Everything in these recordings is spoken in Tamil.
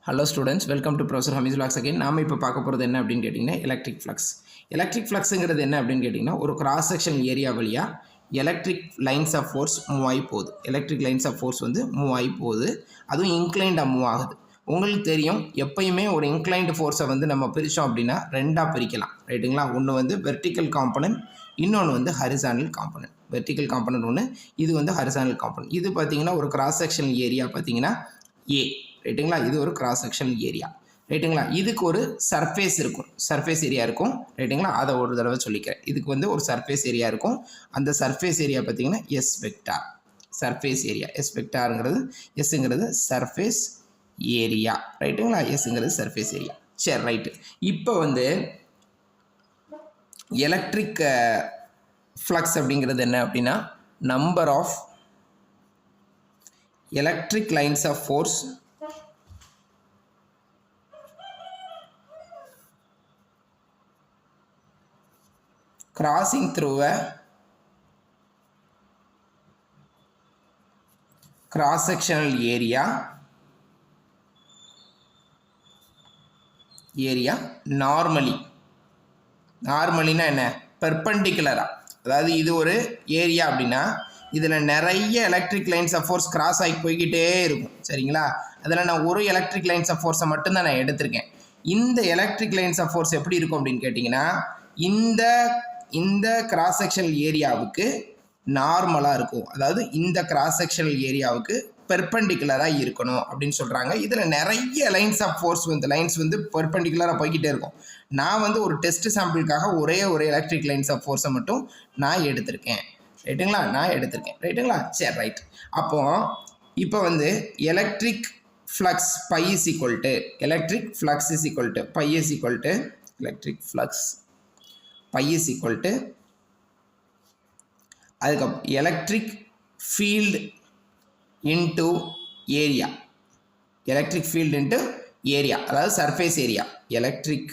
Hello students, welcome to Professor Hamiz Vlogs again. நாம இப்போ பார்க்க போகிறது என்ன அப்படின்னு கேட்டிங்கன்னா எலக்ட்ரிக் ஃப்ளக்ஸ். எலக்ட்ரிக் ஃப்ளக்ஸுங்கிறது என்ன அப்படின்னு கேட்டிங்கன்னா ஒரு கிராஸ் செக்ஷன் ஏரியா வழியாக electric lines of force move ஆகி போகுது. எலக்ட்ரிக் லைன்ஸ் ஆஃப் ஃபோர்ஸ் வந்து மூவ் ஆகி போகுது, அதுவும் இன்க்ளைண்டாக மூவ் ஆகுது. உங்களுக்கு தெரியும், எப்பயுமே ஒரு இன்க்ளைண்ட் ஃபோர்ஸை வந்து நம்ம பிரித்தோம் அப்படின்னா ரெண்டாக பிரிக்கலாம், ரைட்டுங்களா? ஒன்று வந்து வெர்டிக்கல் காம்பனன்ட், இன்னொன்று வந்து ஹரிசானல் காம்பனன்ட். வெர்டிக்கல் காம்பனன்ட் ஒன்று, இது வந்து ஹரிசானல் காம்பனன்ட். இது பார்த்திங்கன்னா ஒரு கிராஸ் செக்ஷன் ஏரியா பார்த்திங்கன்னா ஏ, ரைட்டுங்களா? இது ஒரு கிராஸ் செக்ஷன் ஏரியா, ரைட்டுங்களா? இதுக்கு ஒரு சர்ஃபேஸ் இருக்கும், சர்ஃபேஸ் ஏரியா இருக்கும், ரைட்டுங்களா? அதை ஒரு தடவை சொல்லிக்கிறேன். இதுக்கு வந்து ஒரு சர்ஃபேஸ் ஏரியா இருக்கும். அந்த சர்ஃபேஸ் ஏரியா பார்த்தீங்கன்னா S vector. Surface area S வெக்டாருங்கிறது, எஸ்ங்கிறது சர்ஃபேஸ் ஏரியா, ரைட்டுங்களா? எஸ்ங்கிறது சர்ஃபேஸ் ஏரியா. சரி, ரைட்டு. இப்போ வந்து எலக்ட்ரிக் ஃப்ளக்ஸ் அப்படிங்கிறது என்ன அப்படின்னா number of electric lines of force crossing through a cross sectional area normally னா என்ன? பெர்பெண்டிகுலரா. அதாவது இது ஒரு ஏரியா அப்படின்னா இதில் நிறைய electric lines of force cross ஆகி போய்கிட்டே இருக்கும், சரிங்களா? அதில் நான் ஒரு எலக்ட்ரிக் லைன்ஸ் ஆஃப் ஃபோர்ஸை மட்டும்தான் நான் எடுத்திருக்கேன். இந்த எலக்ட்ரிக் லைன்ஸ் ஆஃப் ஃபோர்ஸ் எப்படி இருக்கும் அப்படின்னு கேட்டிங்கன்னா இந்த கிராஸ் செக்ஷனல் ஏரியாவுக்கு நார்மலாக இருக்கும். அதாவது இந்த கிராஸ் செக்ஷனல் ஏரியாவுக்கு பெர்பெண்டிகுலராக இருக்கணும் அப்படின்னு சொல்கிறாங்க. இதில் நிறைய லைன்ஸ் ஆஃப் ஃபோர்ஸ் வந்து லைன்ஸ் வந்து பெர்பெண்டிகுலராக போய்கிட்டே இருக்கும். நான் வந்து ஒரு டெஸ்ட் சாம்பிளுக்காக ஒரே எலக்ட்ரிக் லைன்ஸ் ஆஃப் ஃபோர்ஸை மட்டும் நான் எடுத்திருக்கேன், ரைட்டுங்களா? நான் எடுத்திருக்கேன், ரைட்டுங்களா? சரி, ரைட். அப்போ இப்போ வந்து electric flux phi is equal to electric flux is equal to phi is equal to electric flux phi is equal to அதுக்கப்புறம் electric field into area. Electric field into area, அதாவது surface area. Electric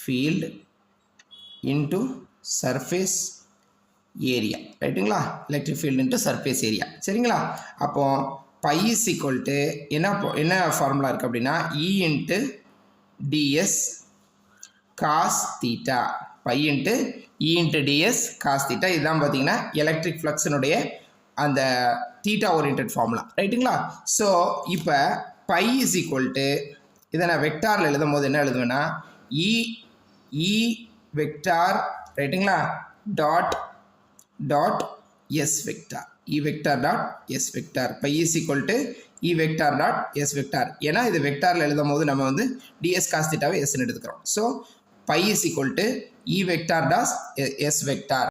field into surface area, ரைட்டுங்களா? Electric field into surface area, சரிங்களா? அப்போ பை இஸ் ஈக்குவல் டு என்ன ஃபார்முலா இருக்குது அப்படின்னா E into DS cos theta. Phi into E into DS cos theta. இதுதான் பார்த்தீங்கன்னா எலக்ட்ரிக் ஃப்ளக்ஸினுடைய அந்த தீட்டா ஓரியன்ட் ஃபார்முலா, ரைட்டுங்களா? ஸோ இப்போ பை இஸ் ஈக்குவல் டு இதை நான் வெக்டாரில் எழுதும் போது என்ன எழுதுவேன்னா இ வெக்டார், ரைட்டுங்களா? Dot S vector. E vector dot S vector. Phi is equal to E vector dot S vector. ஏன்னா இது வெக்டாரில் எழுதும் போது நம்ம வந்து டிஎஸ் காஸ் தீட்டாவை எஸ்ன்னு எடுத்துக்கிறோம். So phi is equal to E vector dot S vector.